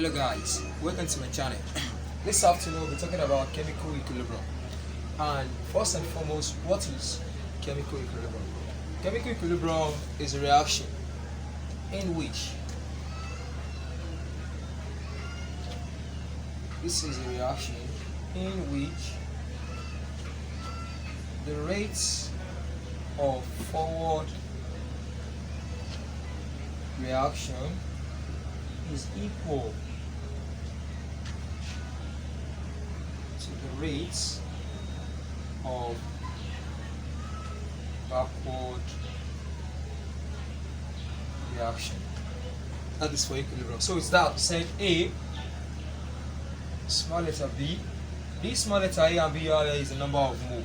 Hello guys, welcome to my channel. This afternoon we're talking about chemical equilibrium. And first and foremost, what is chemical equilibrium? Chemical equilibrium is a reaction in which the rates of forward reaction is equal to the rates of backward reaction. That is for equilibrium. So it's that set A, small letter B. This small letter A and B is the number of mole.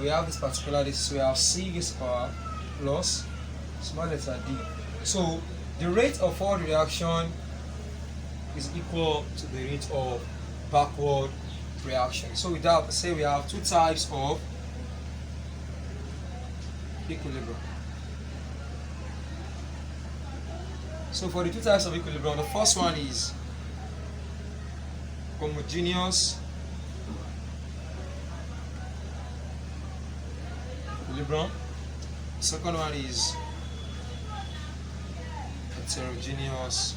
We have this particular so we have C is power plus small letter D. So the rate of forward reaction is equal to the rate of backward reaction. So with that, say we have two types of equilibrium. So for the two types of equilibrium, the first one is homogeneous equilibrium. The second one is heterogeneous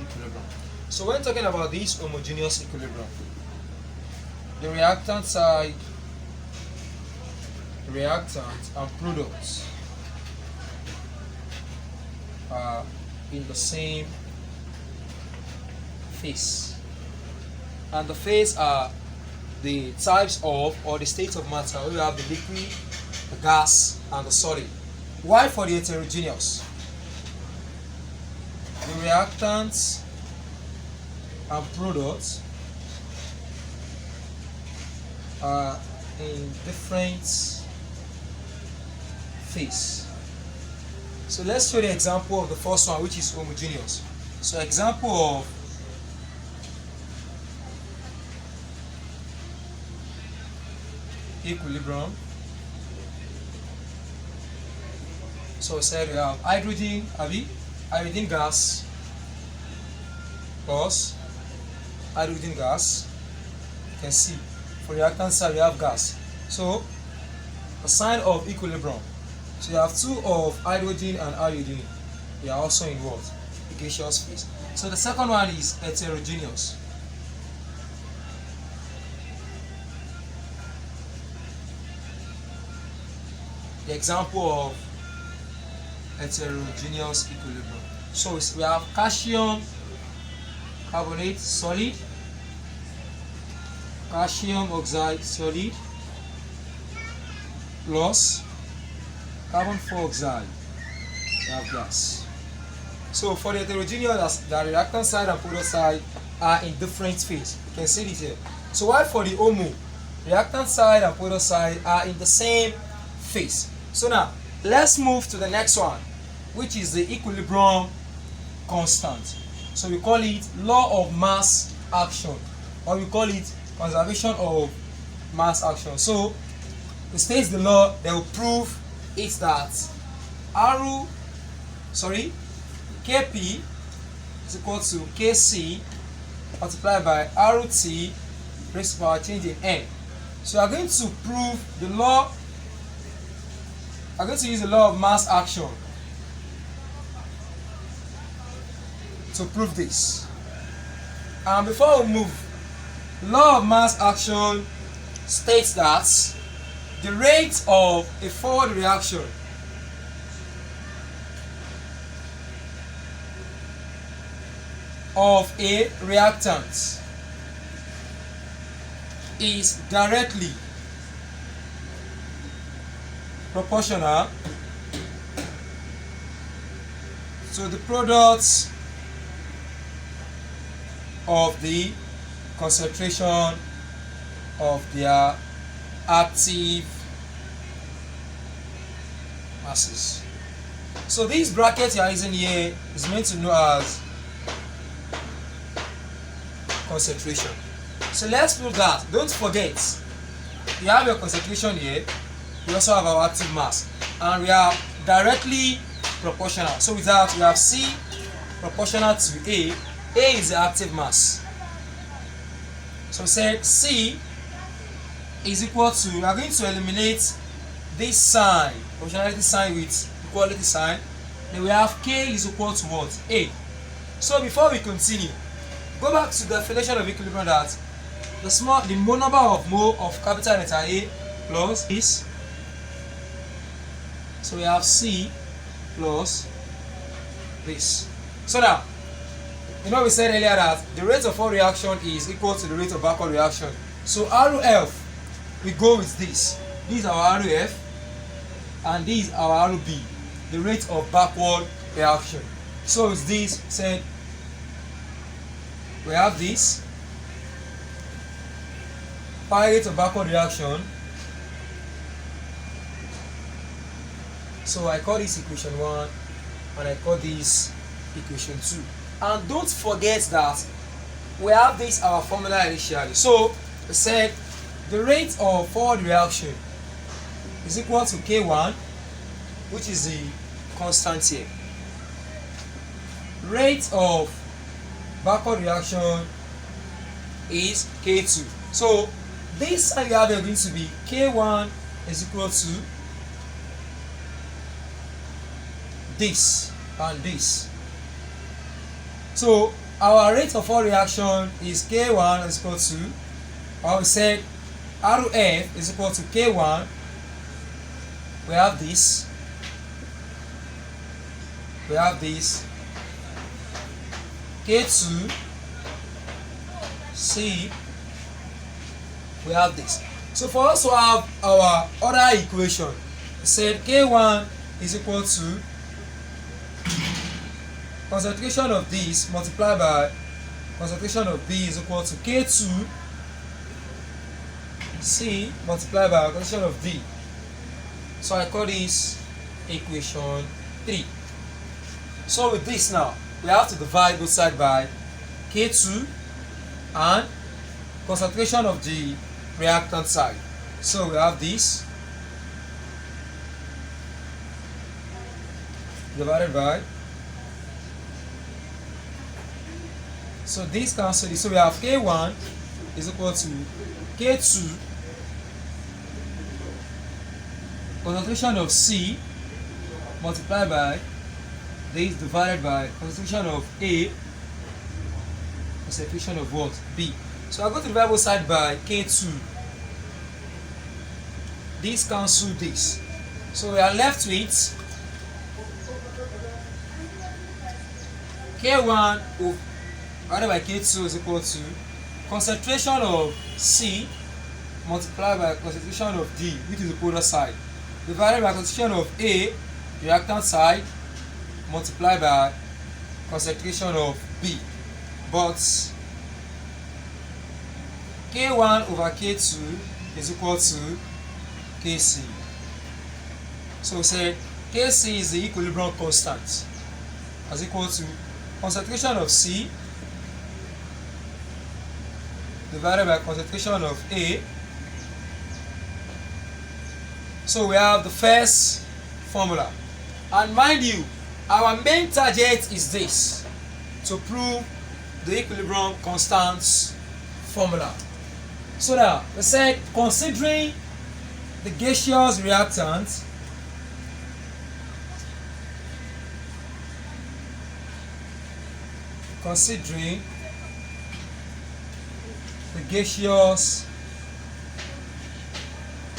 equilibrium. So when talking about this homogeneous equilibrium, the reactant side, reactant and products are in the same phase, and the phase are the types of or the state of matter. We have the liquid, the gas, and the solid. While for the heterogeneous, the reactants and products are in different phase. So let's show the example of the first one, which is homogeneous. So example of equilibrium. So we said we have hydrogen gas plus hydrogen gas. You can see for reactant side we have gas. So a sign of equilibrium. So you have two of hydrogen and hydrogen. They are also in what? The gaseous phase. So the second one is heterogeneous. The example of heterogeneous equilibrium. So we have calcium carbonate solid, calcium oxide solid plus carbon dioxide, we have gas. So for the heterogeneous, the reactant side and product side are in different phase. You can see it here. So while for the homo, reactant side and product side are in the same phase. So now let's move to the next one, which is the equilibrium constant. So we call it law of mass action, or we call it conservation of mass action. So it states the law that will prove it that Kp is equal to Kc multiplied by RT raised to power change in n. So we are going to prove the law. I'm going to use the law of mass action to prove this. And before we move, law of mass action states that the rate of a forward reaction of a reactant is directly proportional to the products of the concentration of their active masses. So this bracket you are using here is meant to know as concentration. So let's prove that. Don't forget, you have your concentration here, we also have our active mass, and we are directly proportional. So with that, we have C proportional to A. A is the active mass. So we said C is equal to, we are going to eliminate this sign, proportionality sign with equality sign. Then we have K is equal to what? A. So before we continue, go back to the definition of equilibrium, that the number of mole of capital letter A plus this. So we have C plus this. So now, we said earlier that the rate of forward reaction is equal to the rate of backward reaction. So RF, we go with this. This is our RF, and this is our RB, the rate of backward reaction. So with this said, we have this rate of backward reaction. So I call this equation 1 and I call this equation 2. And don't forget that we have this our formula initially. So we said the rate of forward reaction is equal to K1, which is the constant here. Rate of backward reaction is K2. So this you have going to be K1 is equal to this and this. So our rate of forward reaction is K1 is equal to, or we said RF is equal to K1. We have this. We have this. K2 C. We have this. So for us to have our other equation, we said K1 is equal to concentration of this multiplied by concentration of B is equal to K2 C multiplied by concentration of D. So I call this equation 3. So with this now, we have to divide both sides by K2 and concentration of the reactant side. So we have this divided by, so this cancels this. So we have K1 is equal to K2 concentration of C multiplied by this divided by concentration of A concentration of what? B. So I'm going to divide both sides by K2. This cancels this. So we are left with K1 divided by K2 is equal to concentration of C multiplied by concentration of D, which is the polar side, divided by concentration of A, reactant side, multiplied by concentration of B. But K1 over K2 is equal to Kc. So we said Kc is the equilibrium constant, as equal to concentration of C divided by concentration of A. So we have the first formula. And mind you, our main target is this, to prove the equilibrium constants formula. So now, we said considering the gaseous reactant, considering the gaseous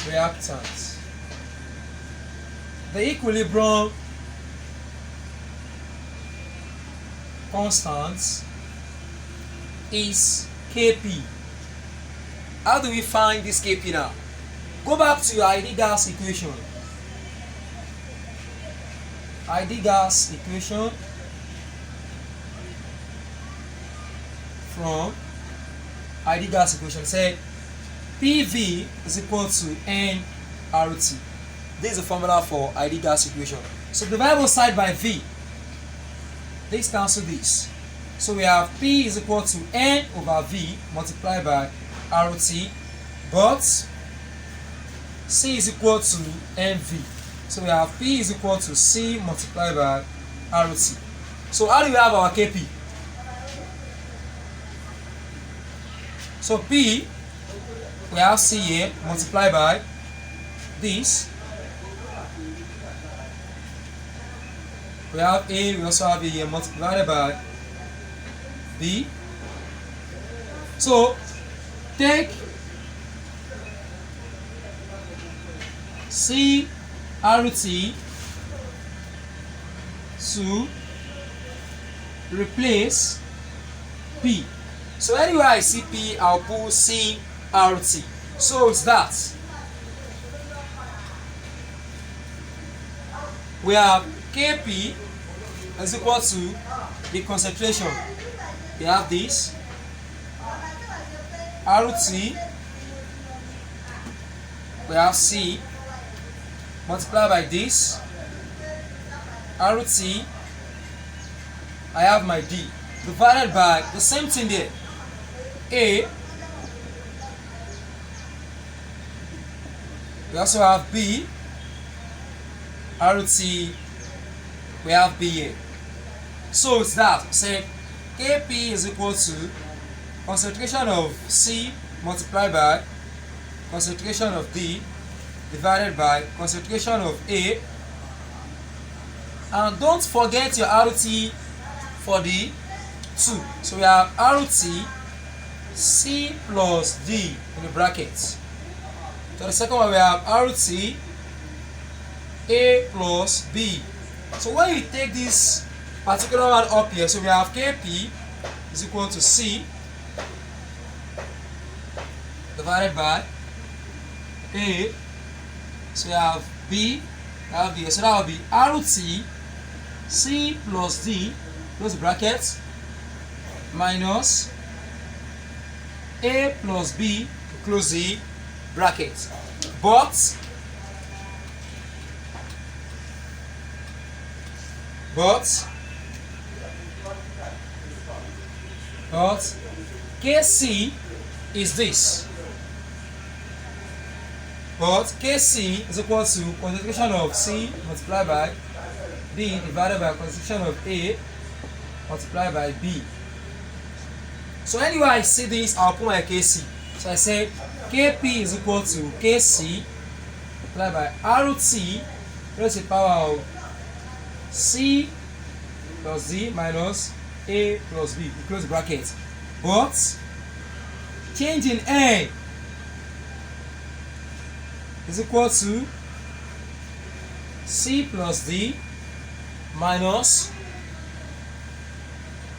reactant, the equilibrium constant is Kp. How do we find this Kp now? Go back to your ideal gas equation. Ideal gas equation from ideal gas equation said PV is equal to nRT. This is the formula for ideal gas equation. So divide both side by V. This cancel this. So we have P is equal to N over V multiplied by RT, but C is equal to NV. So we have P is equal to C multiplied by RT. So how do we have our Kp? So P, we have C here multiplied by this. We have A, we also have A here multiplied by B. So take C RT to replace P. So anywhere I see P, I'll put C RT. So it's that. We have Kp is equal to the concentration. We have this RT, we have C multiplied by this RT, I have my D divided by the same thing there, A, we also have B, RT, we have B here. So it's that. Say Kp is equal to concentration of C multiplied by concentration of D divided by concentration of A. And don't forget your RT for the 2. So we have RT C plus D in the bracket. So the second one we have RT A plus B. So when you take this particular one up here, so we have Kp is equal to C divided by A. So we have B, we have B. So that will be RT C plus D, close the bracket, minus A plus B, close the bracket. But Kc is this. But Kc is equal to concentration of C multiplied by D divided by concentration of A multiplied by B. So anywhere I see this, I'll put my Kc. So I say Kp is equal to Kc multiplied by RT raised to the power of C plus D minus A plus B. We close the bracket. But change in N is equal to C plus D minus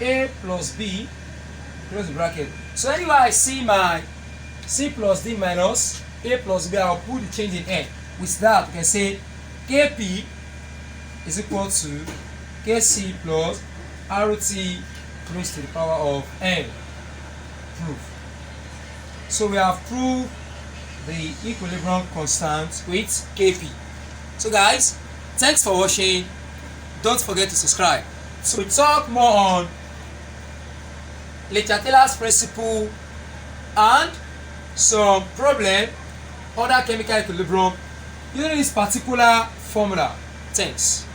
A plus B, close the bracket. So anywhere I see my C plus D minus A plus B, I'll put the change in N. With that, we can say Kp is equal to Kc plus RT raised to the power of N. Proof. So we have proved the equilibrium constant with Kp. So guys, thanks for watching. Don't forget to subscribe. So we talk more on Le-Chatelier's principle and some problem other chemical equilibrium using this particular formula. Thanks.